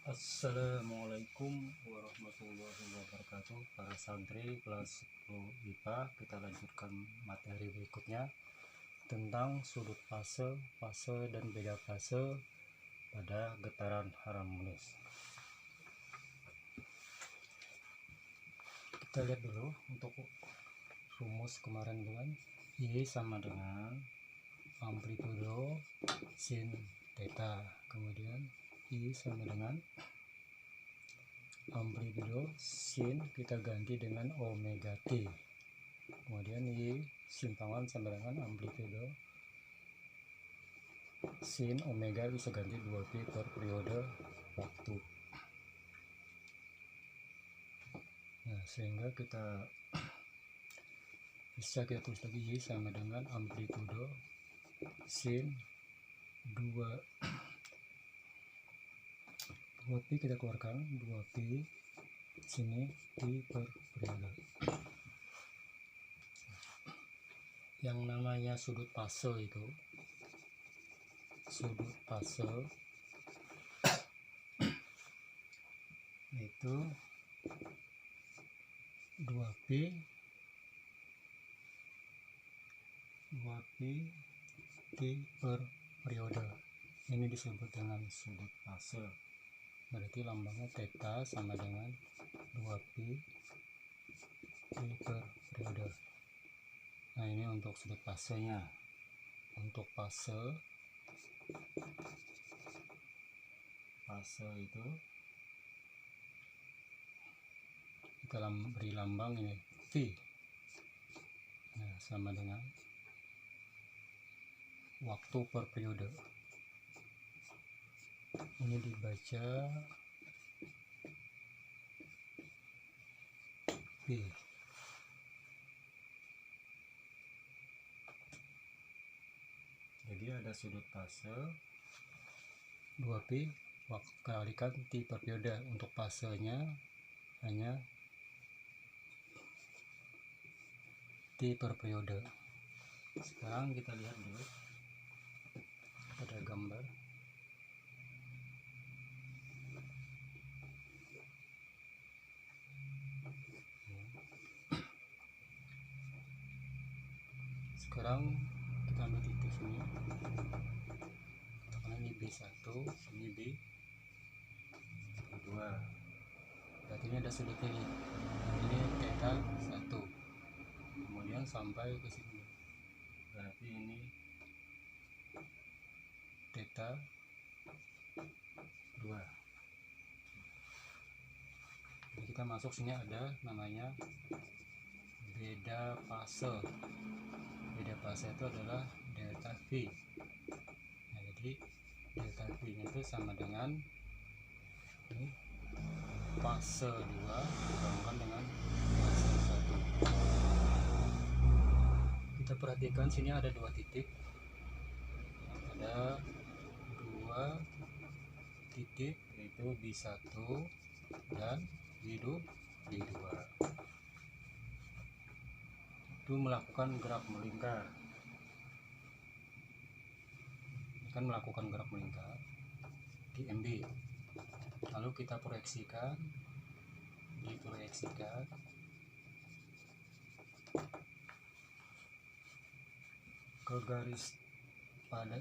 Assalamualaikum warahmatullahi wabarakatuh. Para santri kelas 10 IPA, kita lanjutkan materi berikutnya tentang sudut fase, fase dan beda fase pada getaran harmonis. Kita lihat dulu untuk rumus kemarin dengan Y sama dengan amplitudo sin theta, kemudian I sama dengan amplitudo sin kita ganti dengan omega T, kemudian Y simpangan sama dengan amplitudo sin omega bisa ganti 2P per periode waktu. Nah, sehingga kita bisa kita tulis lagi Y sama dengan amplitudo sin 2P kita keluarkan 2P sini T per periode. Yang namanya sudut fase itu itu 2P T per periode. Ini disebut dengan sudut fase. Berarti lambangnya theta sama dengan 2P T per periode. Nah, ini untuk sudut fasenya. Untuk fase itu kita beri lambang ini V. Nah, sama dengan waktu per periode. Ini dibaca P. Jadi ada sudut fase 2P kalikan T per periode. Untuk fasenya hanya T per periode. Sekarang kita lihat dulu pada gambar. Sekarang kita ambil titik sini, katakanlah ini B1, ini B2. Berarti ini ada sudut ini theta 1, kemudian sampai ke sini, berarti ini theta 2. Jadi kita masuk sini ada namanya beda fase. Beda fase itu adalah delta V. Nah, jadi delta V itu sama dengan ini fase 2 dibandingkan dengan fase 1. Kita perhatikan sini ada dua titik. Ada dua titik, yaitu B1 dan B2. Itu melakukan gerak melingkar. Kan melakukan gerak melingkar di MB. Lalu kita diproyeksikan ke garis pada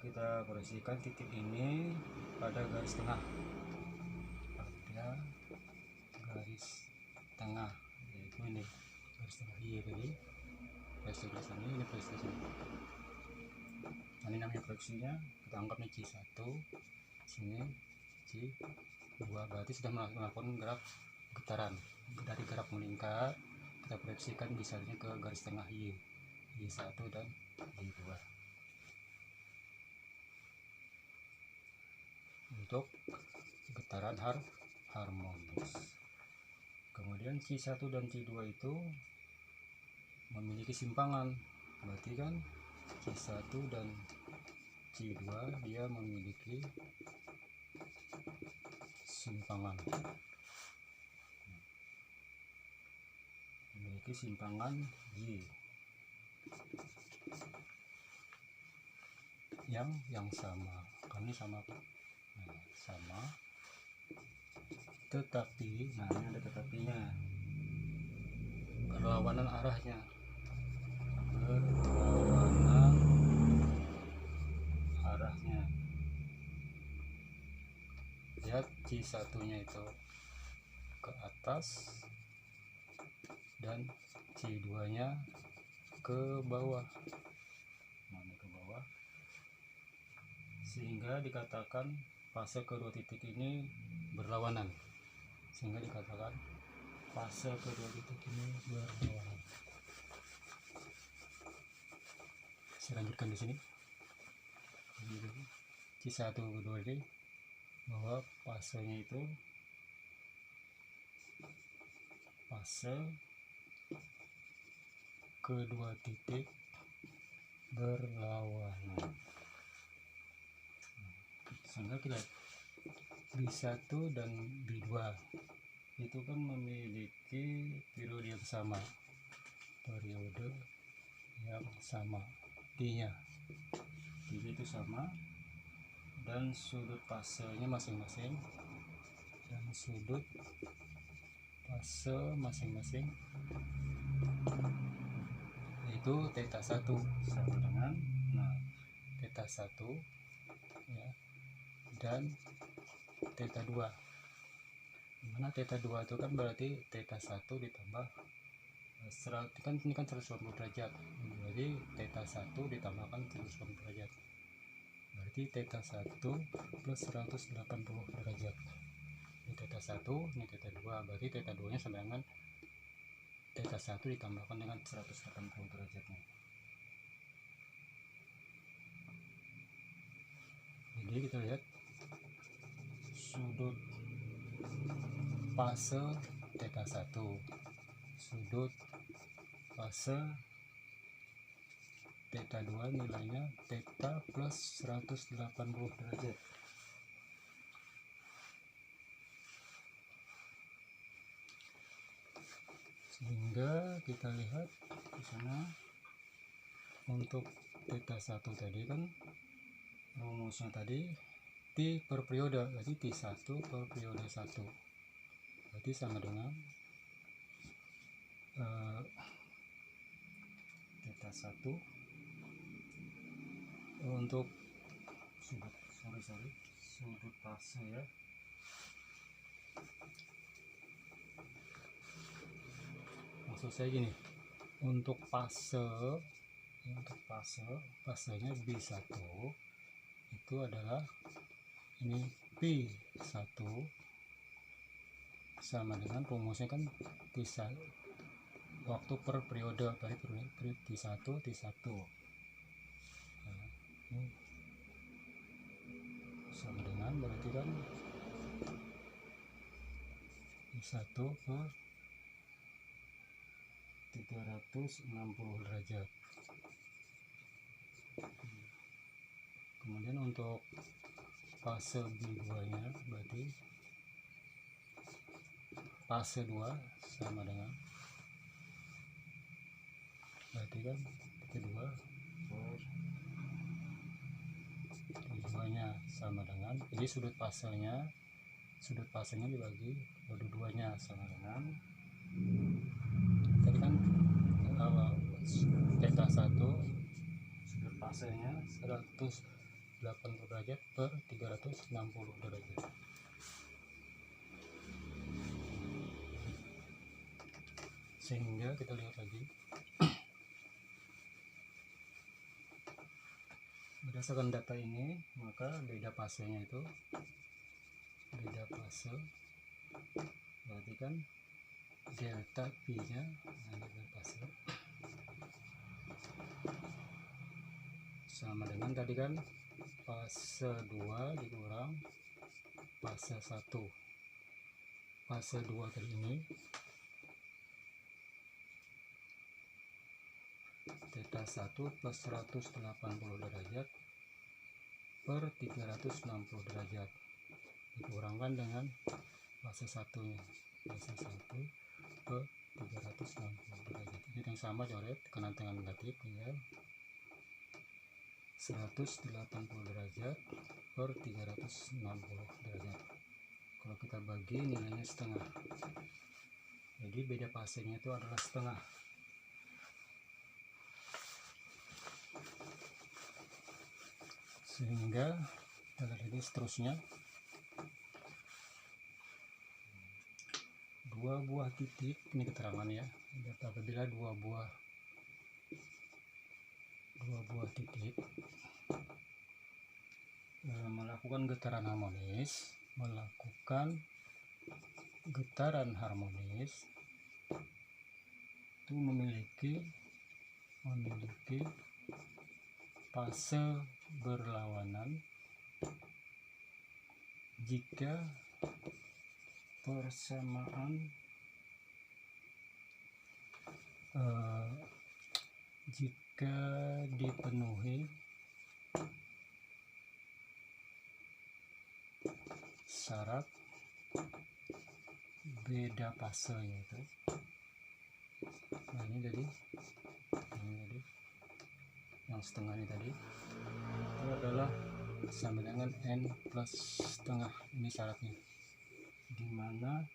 kita proyeksikan titik ini pada garis tengah. Yaitu ini garis tengah Y tadi. Proyeksi ke sini, ini proyeksi ke sini. Nah, ini namanya proyeksinya, kita anggap ini C1, sini C2. Berarti sudah melakukan gerak getaran. Dari gerak melingkar kita proyeksikan misalnya ke garis tengah Y1 dan Y2 untuk getaran harmonis. Kemudian C1 dan C2 itu memiliki simpangan. Berarti kan C1 dan C2 dia memiliki simpangan. Y yang sama. Kami sama apa? Nah, sama tetapi, nah ini ada tetapinya, berlawanan arahnya, berlawanan arahnya. Lihat C1 nya itu ke atas dan C2 nya ke bawah, mana ke bawah, sehingga dikatakan fase kedua titik ini berlawanan, sehingga dikatakan fase kedua titik ini berlawanan. Saya lanjutkan di sini. C1 kedua ini bahwa fasenya itu fase kedua titik berlawanan. Sehingga kita B1 dan B2 itu kan memiliki periode yang sama, D-nya itu sama, dan sudut fasenya masing-masing, itu theta 1 sama dengan theta 1 ya, dan theta 2, dimana theta 2 itu kan berarti theta 1 ditambah 100, kan ini kan 180 derajat, jadi theta 1 ditambahkan 180 derajat, berarti theta 1 plus 180 derajat. Ini theta 1, ini theta 2, berarti theta 2 nya sama dengan theta 1 ditambahkan dengan 180 derajatnya. Jadi kita lihat sudut fase theta 1, sudut fase theta 2 nilainya theta plus 180 derajat. Sehingga kita lihat di sana untuk theta 1 tadi kan rumusnya tadi T per periode, berarti T1 per periode 1, berarti sama dengan theta 1 untuk sudut fase ya, maksud saya gini, untuk fasenya B1 itu adalah ini P1 sama dengan rumusnya kan T1 waktu per periode, dari periode T1 nah, ini sama dengan berarti kan T1 per 360 derajat. Kemudian untuk fase B2 nya berarti fase 2 sama dengan, berarti kan kedua per B2 nya sama dengan, jadi sudut fasenya dibagi kedua nya sama dengan, tadi kan theta 1 sudut fasenya 180 derajat per 360 derajat. Sehingga kita lihat lagi berdasarkan data ini, maka beda fasenya itu berarti kan delta P nya sama dengan tadi kan fase 2 dikurang fase 1. Fase 2 tadi ini theta 1 plus 180 derajat per 360 derajat dikurangkan dengan fase 1 nya, fase 1 per 360 derajat, ini yang sama coret kanan tengah negatif tinggal 180 derajat per 360 derajat Kalau kita bagi nilainya setengah. Jadi beda fasenya itu adalah setengah. Sehingga kita lihat lagi seterusnya. Dua buah titik, ini keterangan ya. Apabila dua buah titik melakukan getaran harmonis, itu memiliki fase berlawanan jika persamaan jika dipenuhi syarat beda fase itu. Nah, ini tadi yang setengah ini tadi itu adalah sama dengan n plus setengah. Ini syaratnya, dimana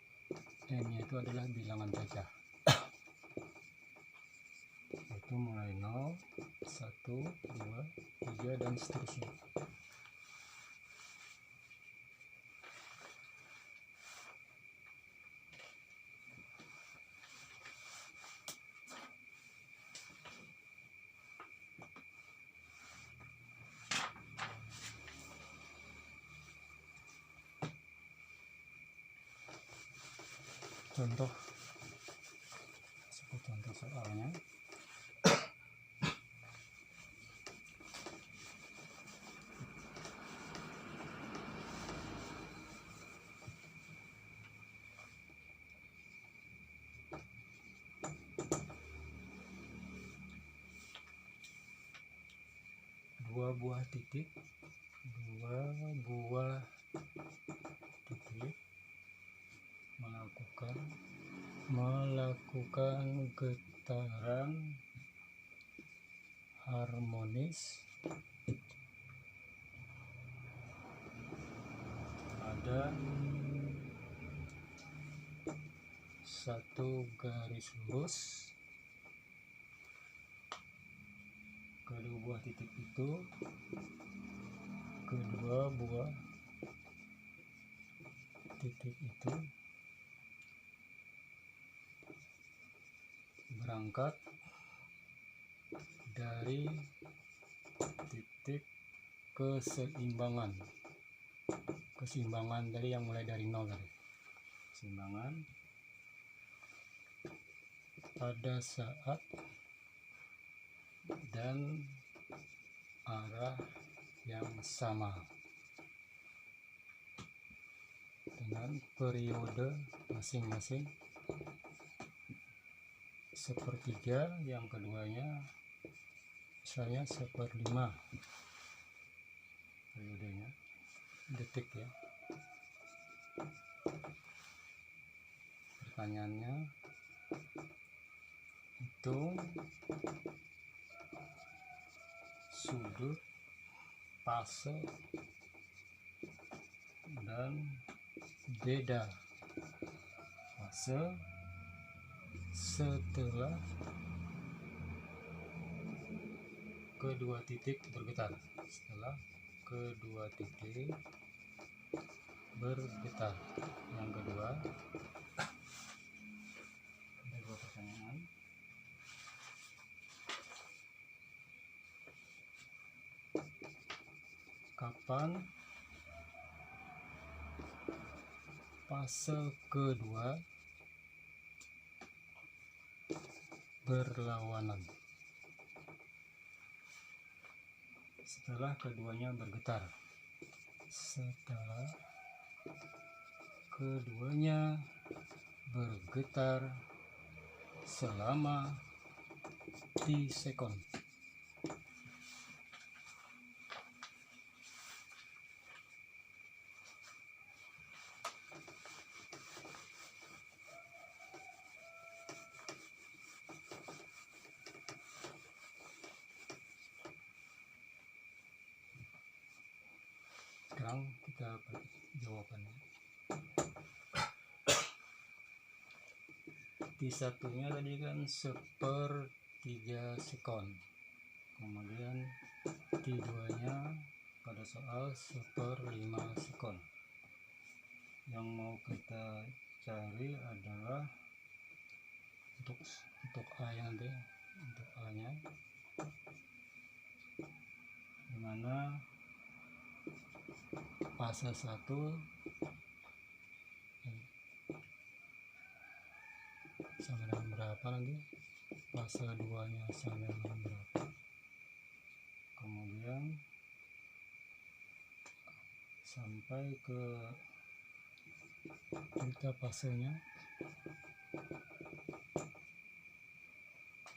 n nya itu adalah bilangan cacah, itu mulai 0, 1, 2, 3 dan seterusnya. Contoh soalnya. Dua buah titik melakukan getaran harmonis pada satu garis lurus. Kedua buah titik itu berangkat dari titik keseimbangan dari yang mulai dari 0 tadi. Keseimbangan pada saat dan arah yang sama dengan periode masing-masing. Sepertiga, yang keduanya misalnya 1/5 periodenya, detik ya. Pertanyaannya, hitung sudut fase dan beda fase setelah kedua titik bergetar. Yang kedua, ada dua pertanyaan. Kapan fase kedua berlawanan? Setelah keduanya bergetar. Selama T sekon. Sekarang kita jawabannya. T1-nya tadi kan 1/3 sekon, kemudian T2-nya pada soal 1/5 sekon. Yang mau kita cari adalah untuk A nya nanti, untuk A nya dimana fase 1 sama dengan berapa, nanti fase 2 nya sama dengan berapa, kemudian sampai ke delta fasenya,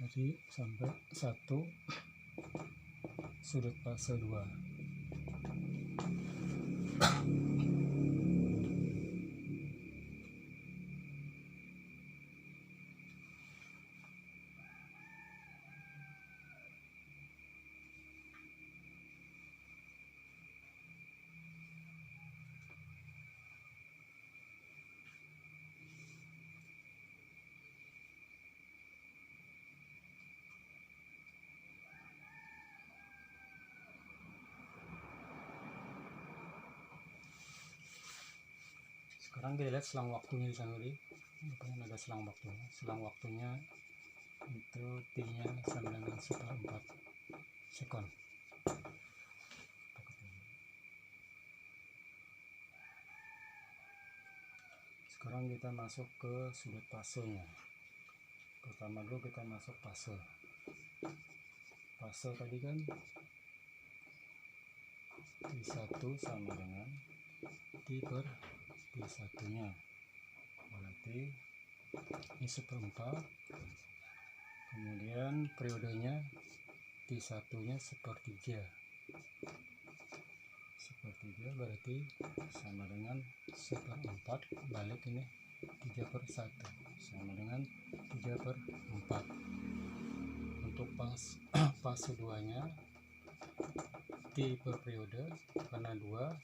jadi sampai 1 sudut fase 2. Sekarang kita lihat selang waktunya di sana tadi, ada selang waktunya. Selang waktunya itu T-nya sama dengan 1/4 sekon. Sekarang kita masuk ke sudut fasenya. Pertama dulu kita masuk fase. Fase tadi kan T1 sama dengan T1-nya, berarti ini 1/4, kemudian periodenya T1-nya 1/3, berarti sama dengan 1/4 balik ini 3/1 sama dengan 3/4. Untuk fase 2 nya T per periode, karena 2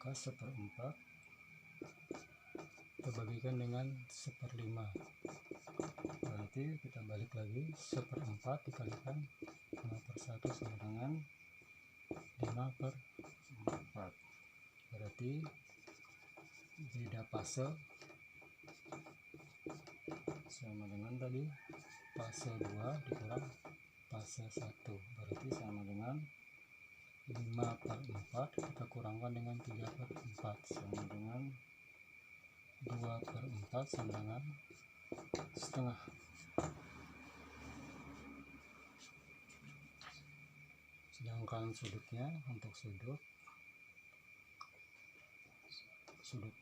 maka 1/4 kita bagikan dengan 1/5, berarti kita balik lagi 1/4 dikalikan 5/1 sama dengan 5/4, berarti beda fase sama dengan tadi fase 2 dikurang fase 1, berarti sama dengan 5/4, kita kurangkan dengan 3/4 sama dengan 2/4 sama dengan setengah. Sedangkan sudutnya, untuk sudut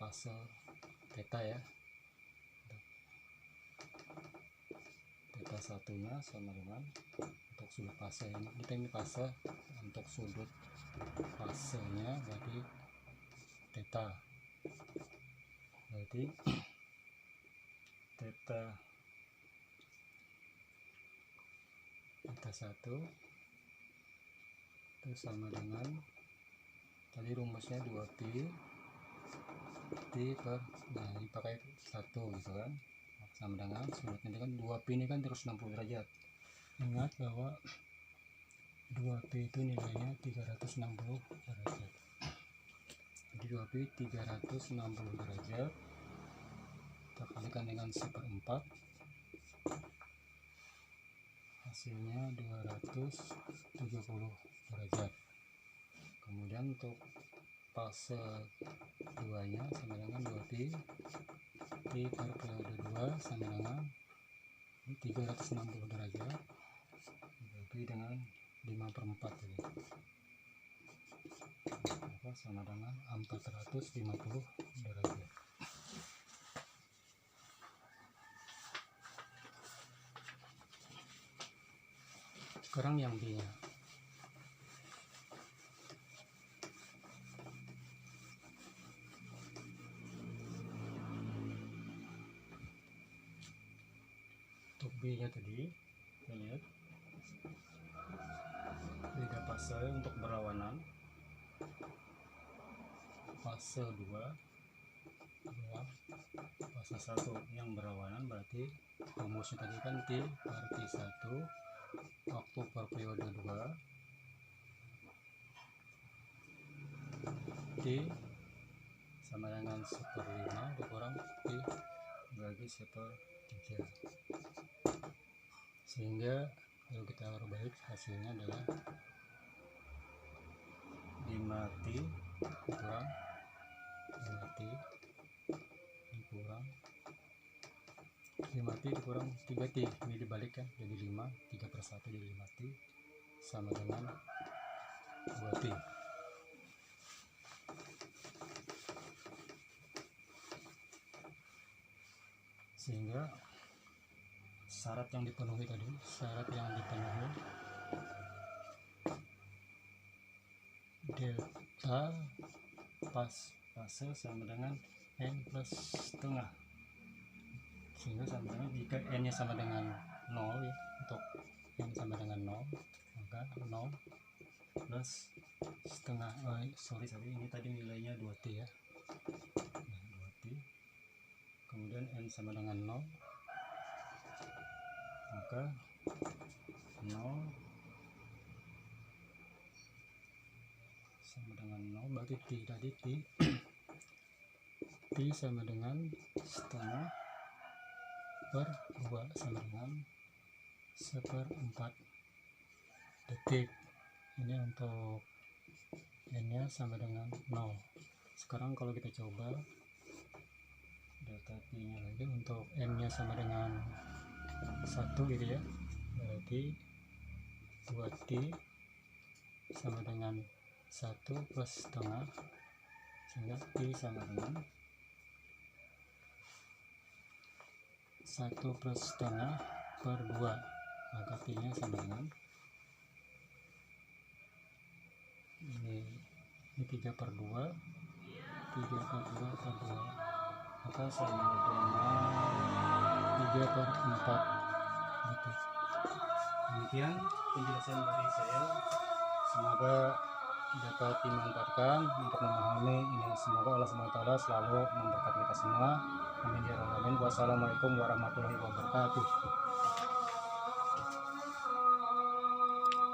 fase theta ya, theta satunya sama dengan, untuk sudut fase ini fase, untuk sudut fasenya berarti theta, berarti theta 1 itu sama dengan, tadi rumusnya 2pi per, nah ini pakai 1 gitu kan, sama dengan sudutnya ini kan 2pi ini kan 360 derajat. Ingat bahwa 2pi itu nilainya 360 derajat, jadi 2pi 360 derajat kita kalikan dengan 1/4, hasilnya 270 derajat. Kemudian untuk fase 2 nya sama dengan 2pi per periode 2 sama dengan 360 derajat dibagi dengan 5/4 ini, maka sama dengan 450 derajat. Sekarang yang B nya, untuk B nya tadi kita lihat beda fase untuk berlawanan. Fase 2 fase 1 yang berlawanan, berarti rumusnya tadi kan T per T1, waktu per periode 2, T sama dengan 1/5 dikurang T bagi 1/3, sehingga kalau kita balik hasilnya adalah 5T dikurang 5T dikurang 5T dikurang 3T, ini dibalik kan jadi 5, 3/1 jadi 5T sama dengan 2T. Sehingga syarat yang dipenuhi delta fase sama dengan n plus setengah, sehingga sama dengan jika n nya sama dengan 0 ya, untuk n sama dengan 0 maka 0 plus setengah, ini tadi nilainya 2T ya, 2T, kemudian n sama dengan 0 maka 0 sama dengan 0, berarti T tadi T sama dengan setengah per 2 sama dengan 1/4 detik. Ini untuk n nya sama dengan 0. Sekarang kalau kita coba delta T nya lagi, untuk n nya sama dengan 1 gitu ya, berarti 2T sama dengan 1 plus setengah, sehingga T sama dengan 1 plus setengah per 2, maka T nya sama dengan ini 3/2, 3/2/2, maka sama dengan 3/4 gitu. Demikian penjelasan dari saya, semoga dapat dimanfaatkan untuk memahami ini. Semoga Allah SWT selalu memberkati kita semua. Amin ya rabbal alamin. Wassalamualaikum warahmatullahi wabarakatuh.